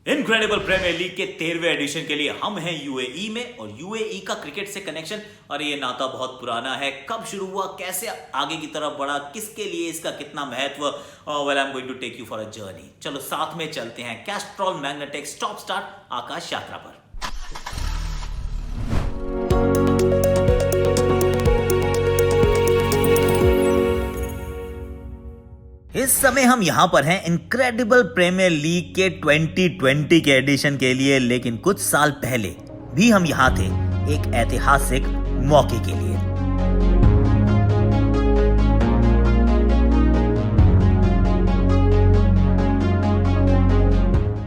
Incredible Premier league के 13वें addition के लिए हम हैं यूएई में और यूएई का क्रिकेट से कनेक्शन और ये नाता बहुत पुराना है। कब शुरू हुआ, कैसे आगे की तरफ बढ़ा, किसके लिए इसका कितना महत्व, well I am going to take you for a journey. चलो साथ में चलते हैं Castrol magnetic stop start Aakash यात्रा पर। इस समय हम यहां पर हैं इनक्रेडिबल प्रीमियर लीग के 2020 के एडिशन के लिए, लेकिन कुछ साल पहले भी हम यहां थे एक ऐतिहासिक मौके के लिए।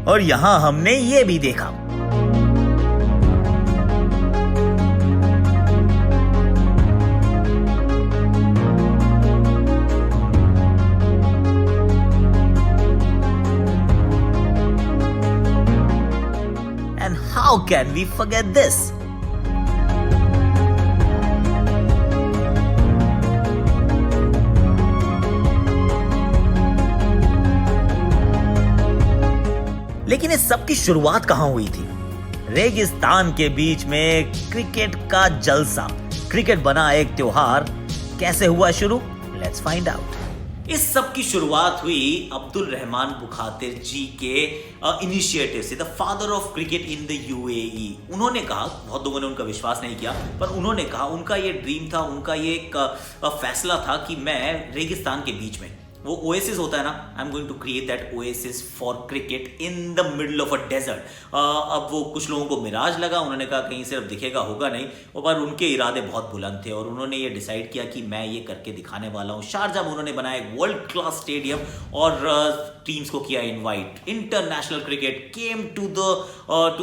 और यहां हमने ये भी देखा, how can we forget this? लेकिन इस सब की शुरुआत कहां हुई थी? रेगिस्तान के बीच में क्रिकेट का जलसा, क्रिकेट बना एक त्योहार कैसे हुआ शुरू? Let's find out. इस सब की शुरुआत हुई अब्दुल रहमान बुखातिर जी के इनिशिएटिव से, the father of cricket in the UAE. उन्होंने कहा, बहुत लोगों ने उनका विश्वास नहीं किया, पर उन्होंने कहा, उनका ये ड्रीम था, उनका ये एक फैसला था कि मैं रेगिस्तान के बीच में, वो ओएसिस होता है ना, I am going to create that oasis for cricket in the middle of a desert. अब वो कुछ लोगों को मिराज लगा, उन्होंने कहा कहीं सिर्फ दिखेगा होगा नहीं, पर उनके इरादे बहुत बुलंद थे और उन्होंने ये डिसाइड किया कि मैं ये करके दिखाने वाला हूँ। शारजा में उन्होंने बनाया एक वर्ल्ड क्लास स्टेडियम और टीम्स को किया invite. International cricket came to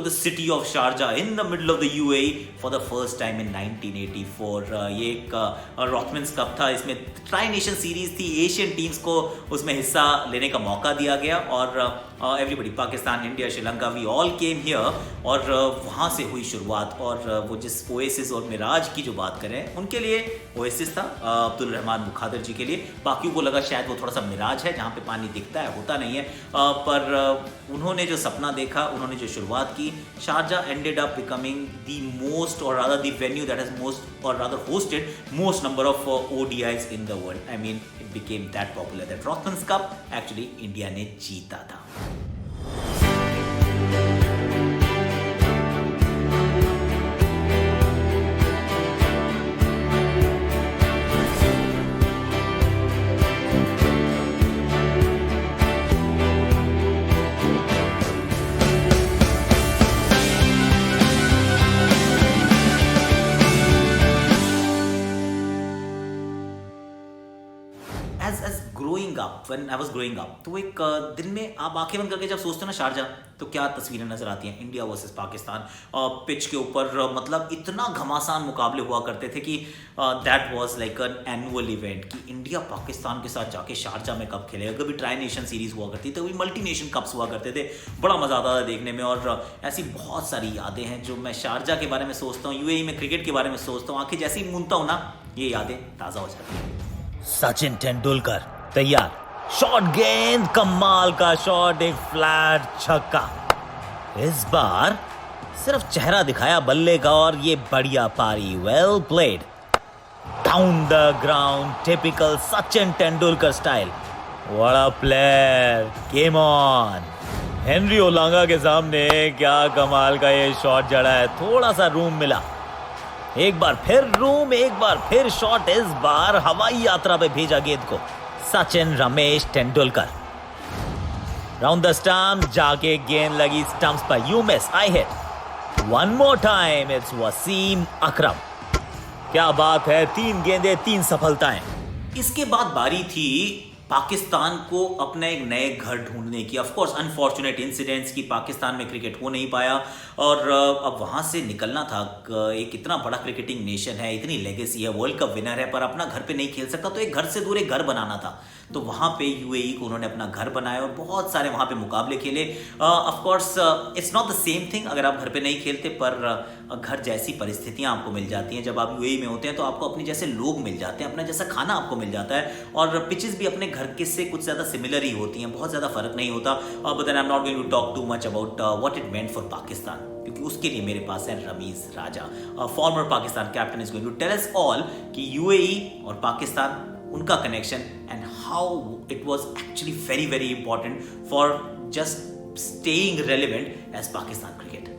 the city of Sharjah in the middle of the UAE for the first time in 1984। ये एक रॉथमन्स कप था, इसमें ट्राई नेशन सीरीज थी, एशियन टीम्स को उसमें हिस्सा लेने का मौका दिया गया और everybody, Pakistan, India, Sri Lanka, we all came here और वहाँ से हुई शुरुआत। और वो जिस ओएसिस और मिराज की जो बात करें, उनके लिए ओएसिस था अब्दुल रहमान बुखातिर जी के लिए। बाकियों को लगा शायद वो थोड़ा सा मिराज है जहाँ पे पानी दिखता है, होता नहीं है, पर उन्होंने जो सपना देखा, उन्होंने जो शुरुआत की, Sharjah ended up becoming the most और rather the venue that has most और rather hosted most number of ODIs in the world. I mean it became that popular that Rothmans cup actually India ने जीता था। When I was growing up, तो एक दिन में आप आंखें बंद करके जब सोचते हो ना शारजा, तो क्या तस्वीरें नजर आती हैं? इंडिया वर्सेस पाकिस्तान, पिच के ऊपर मतलब इतना घमासान मुकाबले हुआ करते थे कि that was like an annual event कि इंडिया पाकिस्तान के साथ जाके शारजा में कब खेलेगा। कभी ट्राई नेशन सीरीज हुआ करती थी, कभी मल्टी नेशन कप्स हुआ करते थे, बड़ा मजा आता था देखने में। और ऐसी बहुत सारी यादें हैं जो मैं शारजा के बारे में सोचता हूँ, यूएई में क्रिकेट के बारे में सोचता हूँ, आंखें जैसे ही मूंदता हूँ ना, ये यादें ताज़ा हो जाती हैं। सचिन तेंदुलकर तैयार, शॉट गेंद, कमाल का शॉट, एक फ्लैट छक्का। इस बार सिर्फ चेहरा दिखाया बल्ले का और ये बढ़िया पारी, well played, down the ground, typical Sachin Tendulkar style. What a player, game on. Henry Olonga के सामने क्या कमाल का ये शॉट जड़ा है, थोड़ा सा रूम मिला, एक बार फिर रूम, एक बार फिर शॉट, इस बार हवाई यात्रा पे भेजा गेंद को Sachin Ramesh Tendulkar. Round the stump, जाके गेंद लगी स्टंप्स पर, you miss, I hit, one more time, it's Wasim Akram. क्या बात है, 3 गेंदें 3 सफलताएं। इसके बाद बारी थी पाकिस्तान को अपने एक नए घर ढूंढने की। ऑफ कोर्स अनफॉर्चुनेट इंसिडेंट्स कि पाकिस्तान में क्रिकेट हो नहीं पाया और अब वहाँ से निकलना था। एक इतना बड़ा क्रिकेटिंग नेशन है, इतनी लेगेसी है, वर्ल्ड कप विनर है, पर अपना घर पे नहीं खेल सकता, तो एक घर से दूर एक घर बनाना था। तो वहाँ पे यूएई को उन्होंने अपना घर बनाया और बहुत सारे वहाँ पे मुकाबले खेले। Of course it's not the same thing अगर आप घर पे नहीं खेलते, पर घर जैसी परिस्थितियाँ आपको मिल जाती हैं। जब आप यूएई में होते हैं तो आपको अपने जैसे लोग मिल जाते हैं, अपना जैसा खाना आपको मिल जाता है और पिचेस भी अपने घर के से कुछ ज़्यादा सिमिलर ही होती हैं, बहुत ज़्यादा फर्क नहीं होता। But then I am not going to talk too much about what it meant for Pakistan, क्योंकि उसके लिए मेरे पास है Ramiz Raja, former Pakistan captain, is going to tell us all कि यूएई और पाकिस्तान, उनका connection and how it was actually very very important for just staying relevant as Pakistan cricket.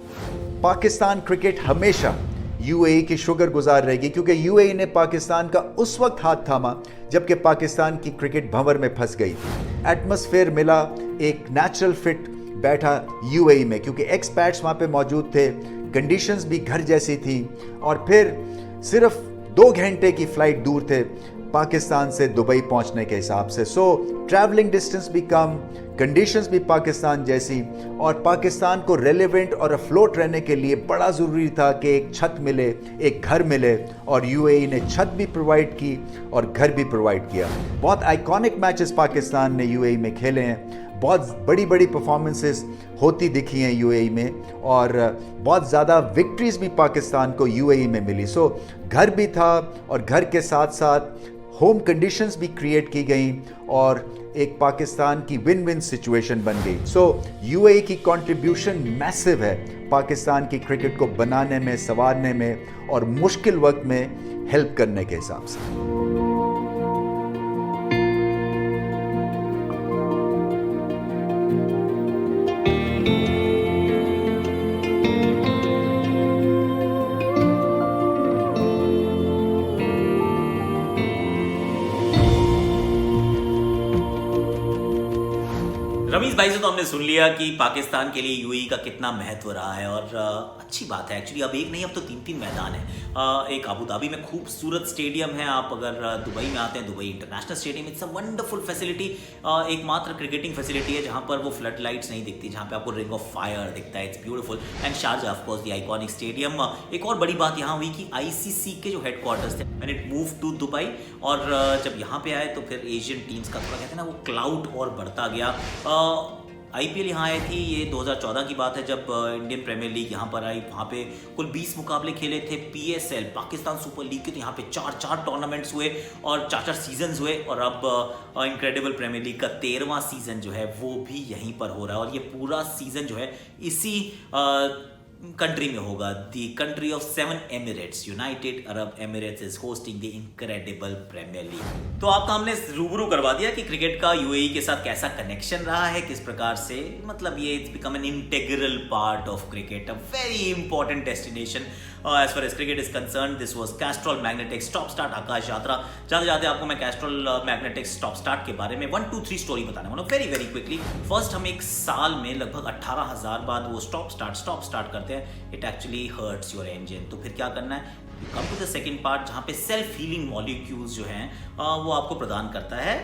Pakistan cricket हमेशा यूएई की शुक्रगुजार रहेगी, क्योंकि यूएई ने पाकिस्तान का उस वक्त हाथ थामा जबकि पाकिस्तान की क्रिकेट भंवर में फंस गई थी। एटमॉस्फेयर मिला, एक नेचुरल फिट बैठा यूएई में, क्योंकि एक्सपैट्स वहाँ पे मौजूद थे, कंडीशंस भी घर जैसी थी, और फिर सिर्फ 2 घंटे की फ्लाइट दूर थे पाकिस्तान से दुबई पहुंचने के हिसाब से। सो ट्रैवलिंग डिस्टेंस भी कम, कंडीशंस भी पाकिस्तान जैसी, और पाकिस्तान को रेलेवेंट और अफ्लोट रहने के लिए बड़ा ज़रूरी था कि एक छत मिले, एक घर मिले, और यूएई ने छत भी प्रोवाइड की और घर भी प्रोवाइड किया। बहुत आइकॉनिक मैचेस पाकिस्तान ने यूएई में खेले हैं, बहुत बड़ी बड़ी परफॉर्मेंसेस होती दिखी हैं यूएई में, और बहुत ज़्यादा विक्ट्रीज भी पाकिस्तान को यूएई में मिली। सो घर भी था, और घर के साथ साथ होम कंडीशंस भी क्रिएट की गई, और एक पाकिस्तान की विन विन सिचुएशन बन गई। सो यूएई की कंट्रीब्यूशन मैसिव है पाकिस्तान की क्रिकेट को बनाने में, संवारने में, और मुश्किल वक्त में हेल्प करने के हिसाब से। रमीज भाई से तो हमने सुन लिया कि पाकिस्तान के लिए यूएई का कितना महत्व रहा है, और अच्छी बात है एक्चुअली। अब एक नहीं, अब तो 3-3 मैदान है। एक अबू धाबी में खूबसूरत स्टेडियम है, आप अगर दुबई में आते हैं, Dubai international stadium, it's a wonderful facility, एकमात्र क्रिकेटिंग फैसिलिटी है जहां पर वो फ्लड लाइट्स नहीं दिखती, जहां पे आपको रिंग ऑफ फायर दिखता है, it's beautiful. And Sharjah of course the iconic stadium. एक और बड़ी बात यहाँ हुई कि आईसीसी के जो हेडक्वार्टर्स थे when it move to Dubai, और जब यहाँ पे आए तो फिर एशियन टीम्स का थोड़ा कहते हैं ना वो क्लाउड और बढ़ता गया। आईपीएल यहाँ आई थी, ये 2014 की बात है जब इंडियन प्रीमियर लीग यहाँ पर आई। वहाँ पे कुल 20 मुकाबले खेले थे। पीएसएल पाकिस्तान सुपर लीग के तो यहाँ पे 4 टूर्नामेंट्स हुए और 4 सीजन्स हुए, और अब इनक्रेडिबल प्रीमियर लीग का 13वां सीजन जो है वो भी यहीं पर हो रहा है, और ये पूरा सीजन जो है इसी कंट्री में होगा। The country of 7 Emirates, United Arab Emirates is hosting the incredible Premier League. तो आपका हमने रूबरू करवा दिया कि क्रिकेट का यूएई के साथ कैसा कनेक्शन रहा है, किस प्रकार से, मतलब ये it's become an integral part of cricket, a very important destination as far as cricket is concern. This was Castrol magnetic stop start Aakash Yatra. जाते जाते आपको मैं कैस्ट्रॉल मैग्नेटिक स्टॉप स्टार्ट के बारे में 1 2 3 स्टोरी बताने वाला हूँ वेरी वेरी क्विकली। फर्स्ट, हम एक साल में लगभग 18,000 बार वो स्टॉप स्टार्ट करते हैं। It actually hurts your engine. तो फिर क्या करना है, come to the second part जहाँ पे सेल्फ हीलिंग मॉलिक्यूल्स जो हैं वो आपको प्रदान करता है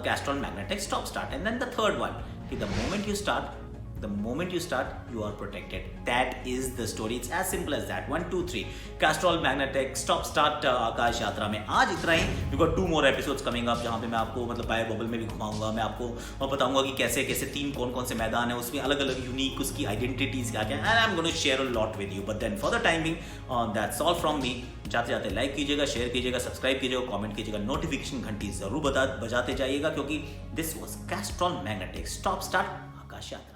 Castrol magnetic stop start. And then the third one कि the moment you start you are protected. That is the story. It's as simple as that. 1 2 3 Castrol Magnetic Stop Start आकाश यात्रा में आज इतना ही। We got 2 more episodes coming up जहाँ पे मैं आपको मतलब बायो बबल में भी घुमाऊंगा, मैं आपको बताऊंगा कि कैसे कैसे कौन से मैदान है, उसमें अलग अलग यूनिक उसकी आइडेंटिटीज क्या क्या है, and I'm going to share a lot with you. But then for the time being, that's all from me. जाते जाते लाइक कीजिएगा, शेयर कीजिएगा, सब्सक्राइब कीजिएगा, कमेंट कीजिएगा, नोटिफिकेशन घंटी जरूर बजाते जाइएगा, क्योंकि this was Castrol magnetic stop start Aakash यात्रा।